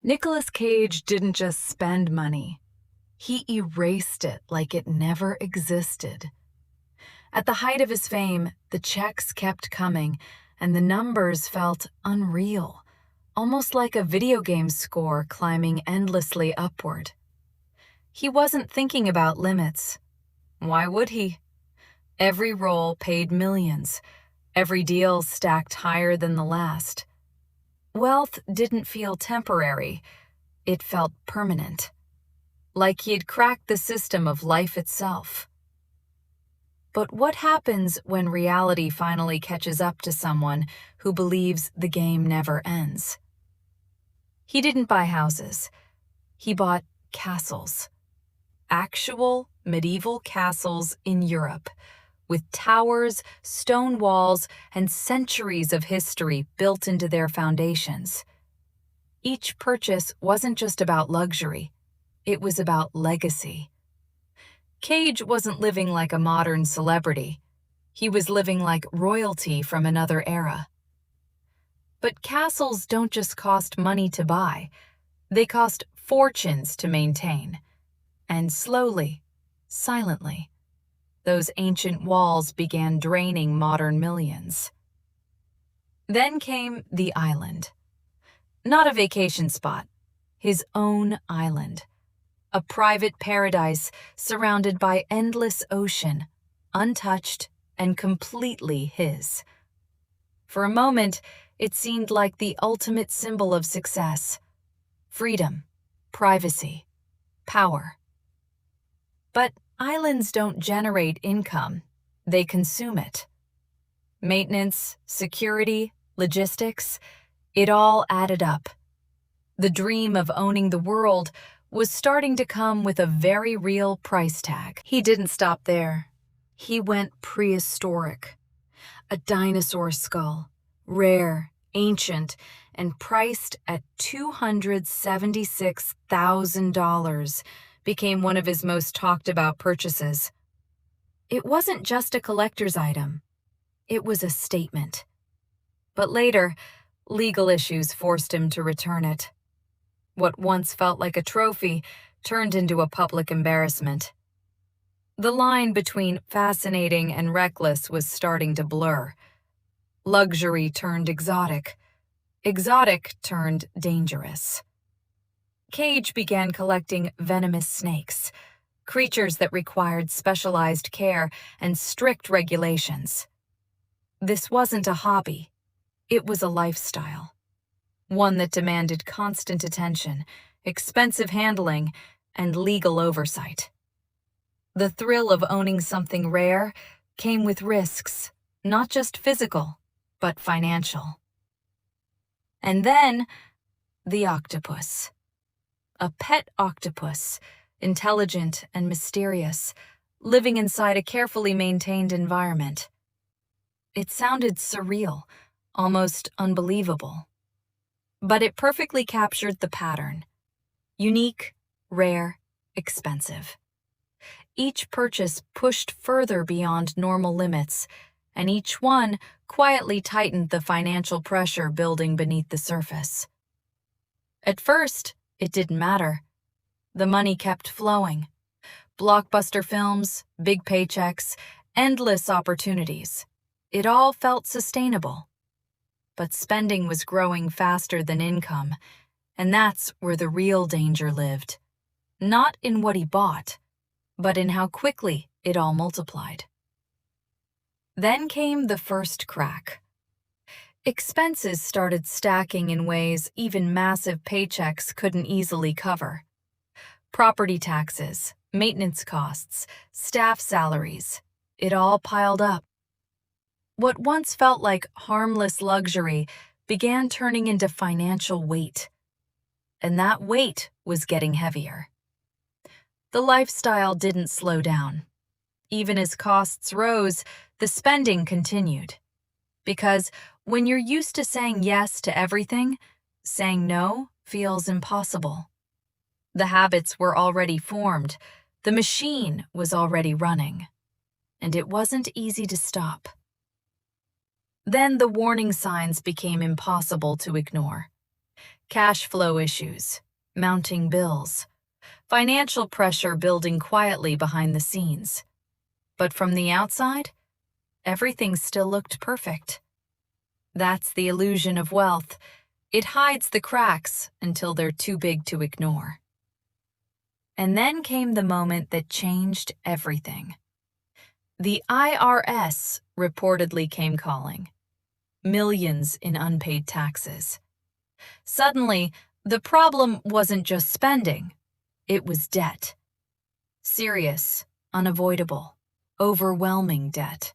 Nicolas Cage didn't just spend money. He erased it like it never existed. At the height of his fame, the checks kept coming, and the numbers felt unreal, almost like a video game score climbing endlessly upward. He wasn't thinking about limits. Why would he? Every role paid millions, every deal stacked higher than the last. Wealth didn't feel temporary, it felt permanent, like he had cracked the system of life itself. But what happens when reality finally catches up to someone who believes the game never ends? He didn't buy houses. He bought castles. Actual medieval castles in Europe, with towers, stone walls, and centuries of history built into their foundations. Each purchase wasn't just about luxury, it was about legacy. Cage wasn't living like a modern celebrity. He was living like royalty from another era. But castles don't just cost money to buy. They cost fortunes to maintain. And slowly, silently, those ancient walls began draining modern millions. Then came the island. Not a vacation spot, his own island. A private paradise surrounded by endless ocean, untouched and completely his. For a moment, it seemed like the ultimate symbol of success. Freedom, privacy, power. But islands don't generate income, they consume it. Maintenance, security, logistics, it all added up. The dream of owning the world was starting to come with a very real price tag. He didn't stop there. He went prehistoric. A dinosaur skull, rare, ancient, and priced at $276,000, became one of his most talked about purchases. It wasn't just a collector's item. It was a statement. But later, legal issues forced him to return it. What once felt like a trophy turned into a public embarrassment. The line between fascinating and reckless was starting to blur. Luxury turned exotic. Exotic turned dangerous. Cage began collecting venomous snakes, creatures that required specialized care and strict regulations. This wasn't a hobby. It was a lifestyle. One that demanded constant attention, expensive handling, and legal oversight. The thrill of owning something rare came with risks, not just physical, but financial. And then, the octopus. A pet octopus, intelligent and mysterious, living inside a carefully maintained environment. It sounded surreal, almost unbelievable. But it perfectly captured the pattern. Unique, rare, expensive. Each purchase pushed further beyond normal limits, and each one quietly tightened the financial pressure building beneath the surface. At first, it didn't matter. The money kept flowing. Blockbuster films, big paychecks, endless opportunities. It all felt sustainable. But spending was growing faster than income, and that's where the real danger lived. Not in what he bought, but in how quickly it all multiplied. Then came the first crack. Expenses started stacking in ways even massive paychecks couldn't easily cover. Property taxes, maintenance costs, staff salaries, it all piled up. What once felt like harmless luxury began turning into financial weight. And that weight was getting heavier. The lifestyle didn't slow down. Even as costs rose, the spending continued. Because when you're used to saying yes to everything, saying no feels impossible. The habits were already formed. The machine was already running. And it wasn't easy to stop. Then the warning signs became impossible to ignore. Cash flow issues, mounting bills, financial pressure building quietly behind the scenes. But from the outside, everything still looked perfect. That's the illusion of wealth. It hides the cracks until they're too big to ignore. And then came the moment that changed everything. The IRS reportedly came calling. Millions in unpaid taxes. Suddenly, the problem wasn't just spending, it was debt. Serious, unavoidable, overwhelming debt.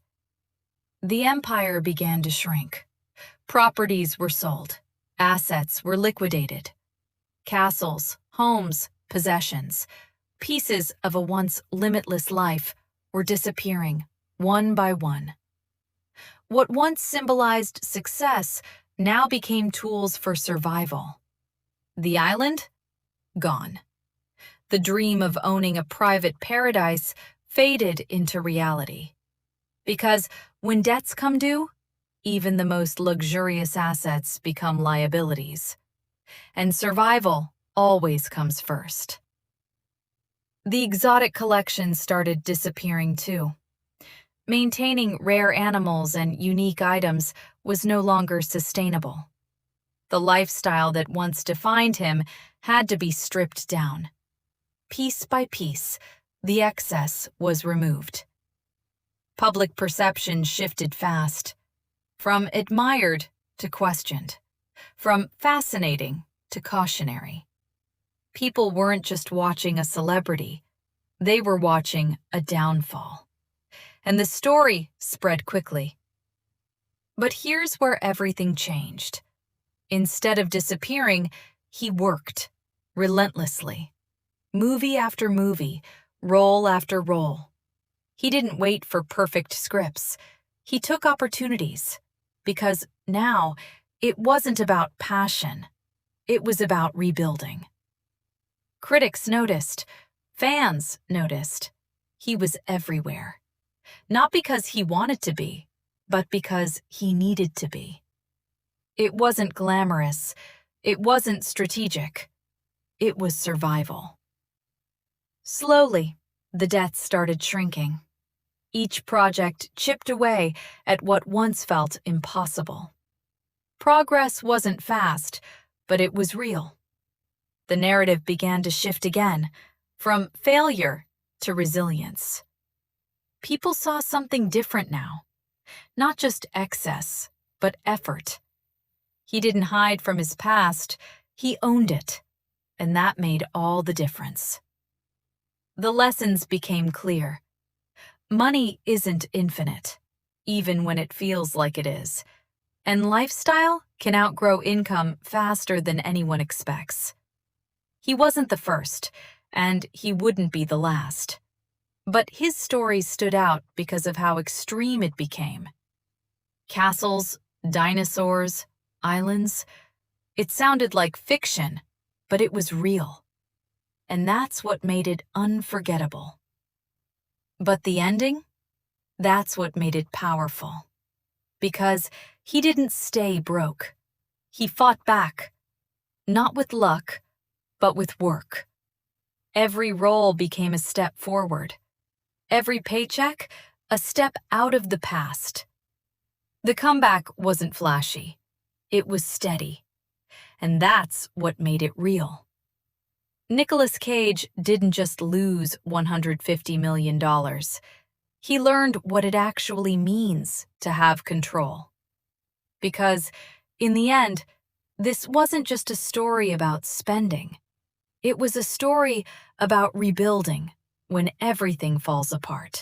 The empire began to shrink. Properties were sold. Assets were liquidated. Castles, homes, possessions, pieces of a once limitless life were disappearing, one by one. What once symbolized success now became tools for survival. The island? Gone. The dream of owning a private paradise faded into reality. Because when debts come due, even the most luxurious assets become liabilities. And survival always comes first. The exotic collections started disappearing too. Maintaining rare animals and unique items was no longer sustainable. The lifestyle that once defined him had to be stripped down. Piece by piece, the excess was removed. Public perception shifted fast, from admired to questioned, from fascinating to cautionary. People weren't just watching a celebrity, they were watching a downfall. And the story spread quickly. But here's where everything changed. Instead of disappearing, he worked, relentlessly. Movie after movie, role after role. He didn't wait for perfect scripts. He took opportunities. Because now, it wasn't about passion. It was about rebuilding. Critics noticed. Fans noticed. He was everywhere. Not because he wanted to be, but because he needed to be. It wasn't glamorous. It wasn't strategic. It was survival. Slowly, the debts started shrinking. Each project chipped away at what once felt impossible. Progress wasn't fast, but it was real. The narrative began to shift again, from failure to resilience. People saw something different now. Not just excess, but effort. He didn't hide from his past, he owned it, and that made all the difference. The lessons became clear. Money isn't infinite, even when it feels like it is, and lifestyle can outgrow income faster than anyone expects. He wasn't the first, and he wouldn't be the last. But his story stood out because of how extreme it became. Castles, dinosaurs, islands. It sounded like fiction, but it was real. And that's what made it unforgettable. But the ending? That's what made it powerful. Because he didn't stay broke. He fought back. Not with luck, but with work. Every role became a step forward. Every paycheck, a step out of the past. The comeback wasn't flashy. It was steady. And that's what made it real. Nicolas Cage didn't just lose $150 million. He learned what it actually means to have control. Because, in the end, this wasn't just a story about spending. It was a story about rebuilding when everything falls apart.